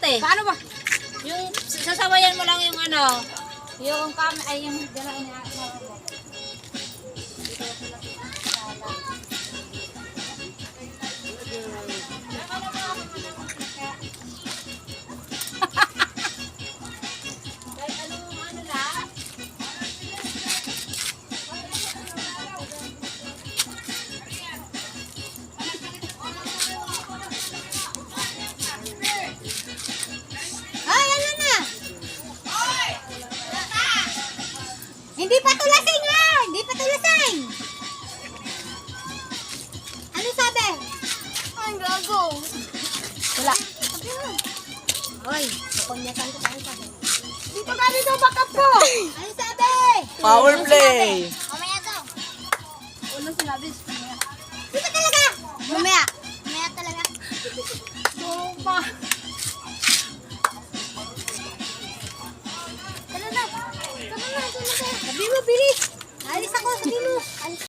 ate. Paano ba? Yung sasabayan mo lang yung ano, yung ay yung gano'n niya. Ay, ano na? Hindi pa tulasing nga! Hindi pa tulasing! Ano sabi? Ay, gago. Wala. Oy, kukonyakan ko tayo sabi. Dito ka dito, backup ko! Ano sabi? Power play! Mamaya to. Unang sinabi. Dito talaga! Mamaya. Mamaya talaga. So,